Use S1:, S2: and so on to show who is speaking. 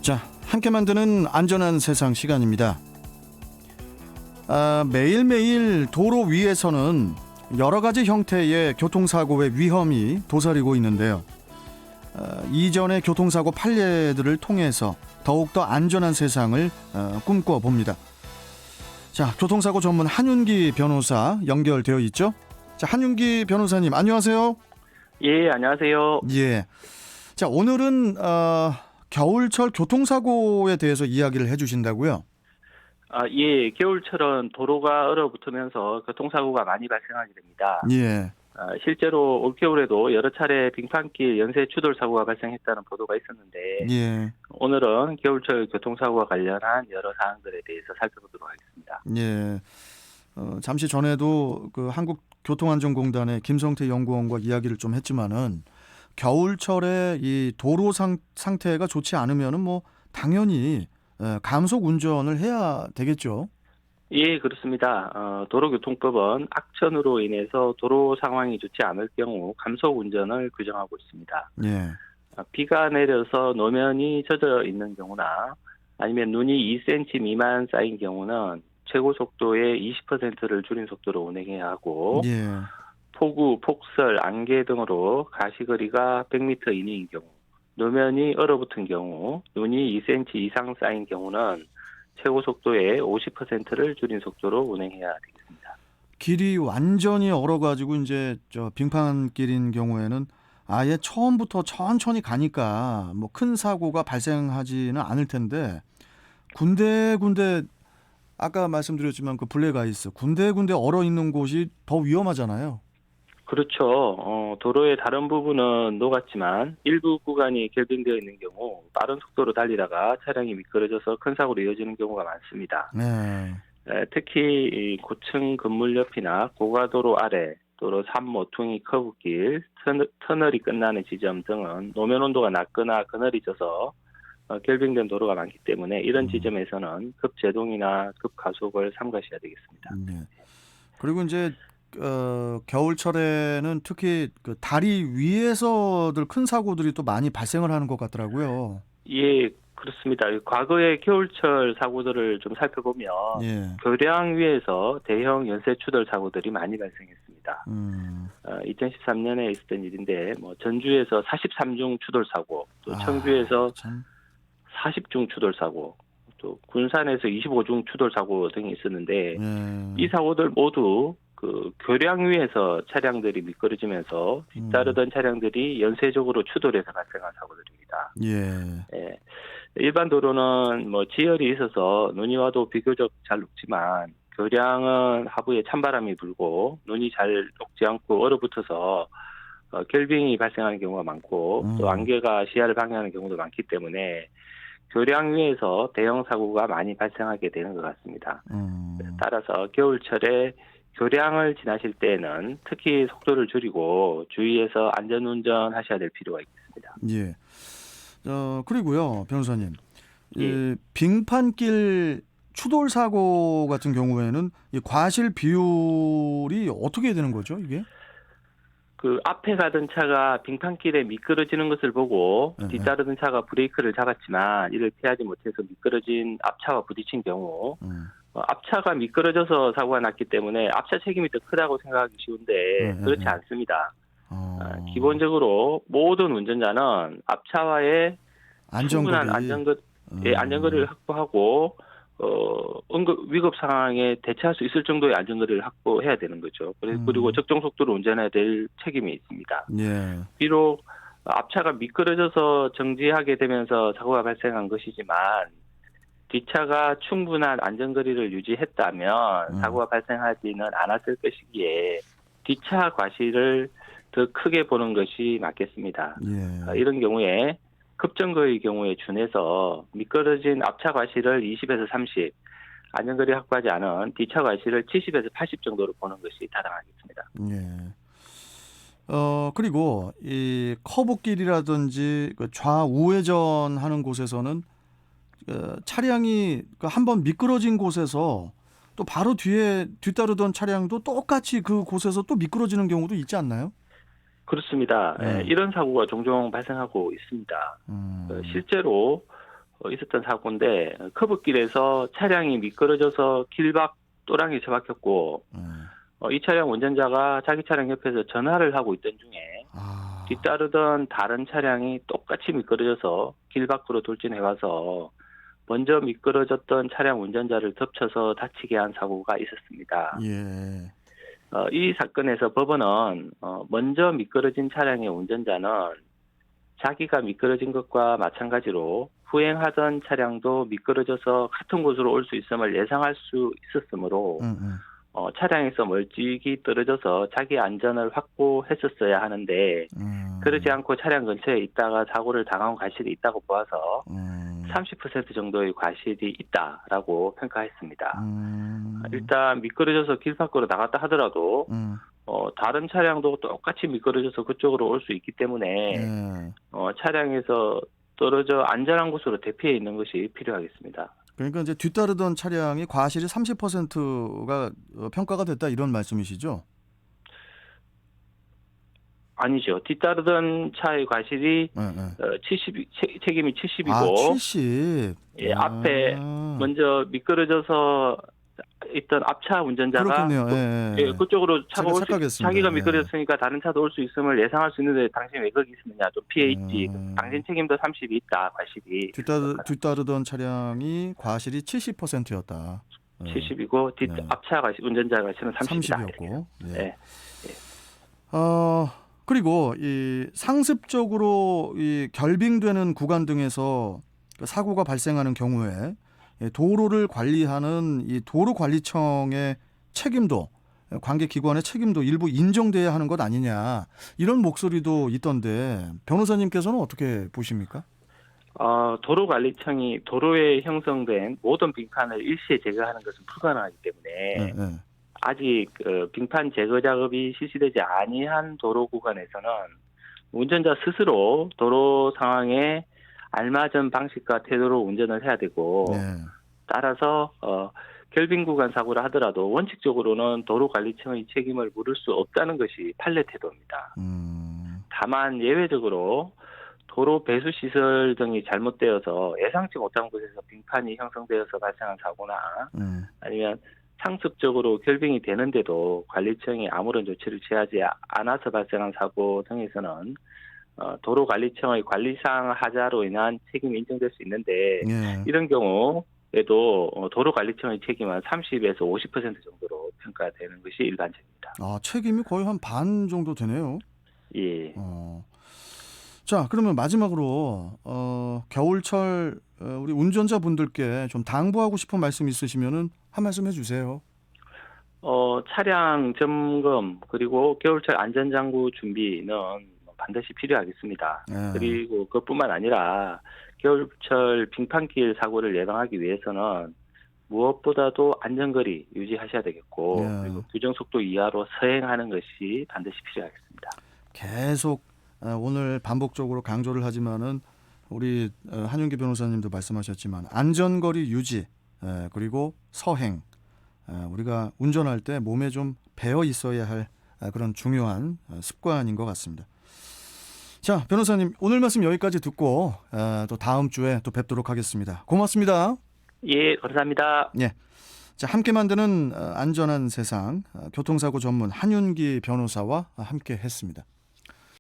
S1: 자, 함께 만드는 안전한 세상 시간입니다. 매일매일 도로 위에서는 여러 가지 형태의 교통사고의 위험이 도사리고 있는데요. 이전의 교통사고 판례들을 통해서 더욱더 안전한 세상을 꿈꿔봅니다. 자, 교통사고 전문 한윤기 변호사 연결되어 있죠? 자, 한윤기 변호사님 안녕하세요.
S2: 예, 안녕하세요.
S1: 예. 자, 오늘은 겨울철 교통사고에 대해서 이야기를 해주신다고요?
S2: 예, 겨울철은 도로가 얼어붙으면서 교통사고가 많이 발생하게 됩니다.
S1: 예.
S2: 실제로 올겨울에도 여러 차례 빙판길 연쇄 추돌 사고가 발생했다는 보도가 있었는데,
S1: 예.
S2: 오늘은 겨울철 교통사고와 관련한 여러 사항들에 대해서 살펴보도록 하겠습니다.
S1: 예. 잠시 전에도 그 한국교통안전공단의 김성태 연구원과 이야기를 좀 했지만은 겨울철에 이 도로 상태가 좋지 않으면은 뭐 당연히 감속 운전을 해야 되겠죠.
S2: 예, 그렇습니다. 도로교통법은 악천후로 인해서 도로 상황이 좋지 않을 경우 감속 운전을 규정하고 있습니다.
S1: 예.
S2: 비가 내려서 노면이 젖어 있는 경우나 아니면 눈이 2cm 미만 쌓인 경우는 최고 속도의 20%를 줄인 속도로 운행해야 하고,
S1: 예.
S2: 폭우, 폭설, 안개 등으로 가시거리가 100m 이내인 경우, 노면이 얼어붙은 경우, 눈이 2cm 이상 쌓인 경우는 최고 속도의 50%를 줄인 속도로 운행해야 되겠습니다.
S1: 길이 완전히 얼어가지고 이제 저 빙판길인 경우에는 아예 처음부터 천천히 가니까 뭐 큰 사고가 발생하지는 않을 텐데 군데군데 아까 말씀드렸지만 그 블랙아이스 군데군데 얼어 있는 곳이 더 위험하잖아요.
S2: 그렇죠. 도로의 다른 부분은 녹았지만 일부 구간이 결빙되어 있는 경우 빠른 속도로 달리다가 차량이 미끄러져서 큰 사고로 이어지는 경우가 많습니다.
S1: 네.
S2: 특히 이 고층 건물 옆이나 고가도로 아래, 도로 3, 모퉁이 커브길, 터널이 끝나는 지점 등은 노면 온도가 낮거나 그늘이 져서 결빙된 도로가 많기 때문에 이런 지점에서는 급제동이나 급가속을 삼가셔야 되겠습니다.
S1: 네. 그리고 이제 겨울철에는 특히 그 다리 위에서들 큰 사고들이 또 많이 발생을 하는 것 같더라고요.
S2: 예, 그렇습니다. 과거의 겨울철 사고들을 좀 살펴보면
S1: 예.
S2: 교량 위에서 대형 연쇄 추돌 사고들이 많이 발생했습니다. 2013년에 있었던 일인데 전주에서 43중 추돌 사고, 또 청주에서
S1: 참.
S2: 40중 추돌 사고, 또 군산에서 25중 추돌 사고 등이 있었는데 이 사고들 모두 그 교량 위에서 차량들이 미끄러지면서 뒤따르던 차량들이 연쇄적으로 추돌해서 발생한 사고들입니다.
S1: 예.
S2: 일반 도로는 지열이 있어서 눈이 와도 비교적 잘 녹지만 교량은 하부에 찬바람이 불고 눈이 잘 녹지 않고 얼어붙어서 결빙이 발생하는 경우가 많고 또 안개가 시야를 방해하는 경우도 많기 때문에 교량 위에서 대형 사고가 많이 발생하게 되는 것 같습니다. 따라서 겨울철에 교량을 지나실 때는 특히 속도를 줄이고 주의해서 안전운전 하셔야 될 필요가 있습니다.
S1: 예. 그리고요, 변호사님.
S2: 예.
S1: 빙판길 추돌 사고 같은 경우에는 이 과실 비율이 어떻게 되는 거죠, 이게?
S2: 그 앞에 가던 차가 빙판길에 미끄러지는 것을 보고 뒤따르던 차가 브레이크를 잡았지만 이를 피하지 못해서 미끄러진 앞차와 부딪힌 경우 앞차가 미끄러져서 사고가 났기 때문에 앞차 책임이 더 크다고 생각하기 쉬운데 그렇지 않습니다. 기본적으로 모든 운전자는 앞차와의 충분한 안전거리를 확보하고 위급 상황에 대처할 수 있을 정도의 안전거리를 확보해야 되는 거죠. 그리고 적정 속도로 운전해야 될 책임이 있습니다.
S1: 예.
S2: 비록 앞차가 미끄러져서 정지하게 되면서 사고가 발생한 것이지만 뒷차가 충분한 안전거리를 유지했다면 사고가 발생하지는 않았을 것이기에 뒷차 과실을 더 크게 보는 것이 맞겠습니다.
S1: 예.
S2: 이런 경우에 급정거의 경우에 준해서 미끄러진 앞차 과실을 20에서 30, 안전거리 확보하지 않은 뒤차 과실을 70에서 80 정도로 보는 것이 타당하겠습니다.
S1: 예. 그리고 이 커브길이라든지 그 좌우회전하는 곳에서는 차량이 한번 미끄러진 곳에서 또 바로 뒤따르던 차량도 똑같이 그 곳에서 또 미끄러지는 경우도 있지 않나요?
S2: 그렇습니다. 이런 사고가 종종 발생하고 있습니다. 실제로 있었던 사고인데 커브길에서 차량이 미끄러져서 길 밖 또랑이 처박혔고 이 차량 운전자가 자기 차량 옆에서 전화를 하고 있던 중에
S1: 아,
S2: 뒤따르던 다른 차량이 똑같이 미끄러져서 길 밖으로 돌진해와서 먼저 미끄러졌던 차량 운전자를 덮쳐서 다치게 한 사고가 있었습니다.
S1: 예.
S2: 이 사건에서 법원은 먼저 미끄러진 차량의 운전자는 자기가 미끄러진 것과 마찬가지로 후행하던 차량도 미끄러져서 같은 곳으로 올 수 있음을 예상할 수 있었으므로 차량에서 멀찍이 떨어져서 자기 안전을 확보했었어야 하는데 그러지 않고 차량 근처에 있다가 사고를 당한 과실이 있다고 보아서 30% 정도의 과실이 있다라고 평가했습니다. 일단 미끄러져서 길 밖으로 나갔다 하더라도 다른 차량도 똑같이 미끄러져서 그쪽으로 올 수 있기 때문에
S1: 예.
S2: 차량에서 떨어져 안전한 곳으로 대피해 있는 것이 필요하겠습니다.
S1: 그러니까 이제 뒤따르던 차량이 과실이 30%가 평가가 됐다 이런 말씀이시죠?
S2: 아니죠. 뒤따르던 차의 과실이
S1: 네, 네.
S2: 70 책임이 70이고
S1: 아, 70.
S2: 예, 앞에 먼저 미끄러져서 있던 앞차 운전자가
S1: 그렇겠네요. 예, 예.
S2: 그쪽으로 차가
S1: 제가 착각했습니다.
S2: 자기가
S1: 예.
S2: 미끄러졌으니까 다른 차도 올 수 있음을 예상할 수 있는데 당신 왜 거기 있느냐 좀 피해 있지. 당신 책임도 30이 있다 과실이.
S1: 뒤따르던 차량이 과실이 70%였다.
S2: 70이고
S1: 네.
S2: 앞차 운전자 과실은 30이다.
S1: 30이었고. 예.
S2: 네.
S1: 그리고 이 상습적으로 이 결빙되는 구간 등에서 사고가 발생하는 경우에 도로를 관리하는 이 도로관리청의 책임도 관계 기관의 책임도 일부 인정돼야 하는 것 아니냐 이런 목소리도 있던데 변호사님께서는 어떻게 보십니까?
S2: 도로관리청이 도로에 형성된 모든 빙판을 일시에 제거하는 것은 불가능하기 때문에
S1: 네.
S2: 아직 빙판 제거 작업이 실시되지 아니한 도로 구간에서는 운전자 스스로 도로 상황에 알맞은 방식과 태도로 운전을 해야 되고 따라서 결빙 구간 사고를 하더라도 원칙적으로는 도로관리청의 책임을 물을 수 없다는 것이 판례 태도입니다. 다만 예외적으로 도로 배수 시설 등이 잘못되어서 예상치 못한 곳에서 빙판이 형성되어서 발생한 사고나 아니면 상습적으로 결빙이 되는데도 관리청이 아무런 조치를 취하지 않아서 발생한 사고 등에서는 도로관리청의 관리상 하자로 인한 책임이 인정될 수 있는데 이런 경우에도 도로관리청의 책임은 30에서 50% 정도로 평가되는 것이 일반적입니다.
S1: 책임이 거의 한 반 정도 되네요.
S2: 예.
S1: 자, 그러면 마지막으로 겨울철 우리 운전자분들께 좀 당부하고 싶은 말씀 있으시면은 한 말씀 해주세요.
S2: 차량 점검 그리고 겨울철 안전장구 준비는 반드시 필요하겠습니다. 그리고 그것뿐만 아니라 겨울철 빙판길 사고를 예방하기 위해서는 무엇보다도 안전거리 유지하셔야 되겠고 그리고 규정속도 이하로 서행하는 것이 반드시 필요하겠습니다.
S1: 계속 오늘 반복적으로 강조를 하지만은 우리 한윤기 변호사님도 말씀하셨지만 안전거리 유지 그리고 서행 우리가 운전할 때 몸에 좀 배어 있어야 할 그런 중요한 습관인 것 같습니다. 자, 변호사님 오늘 말씀 여기까지 듣고 또 다음 주에 또 뵙도록 하겠습니다. 고맙습니다.
S2: 예, 감사합니다.
S1: 예. 자, 함께 만드는 안전한 세상 교통사고 전문 한윤기 변호사와 함께 했습니다.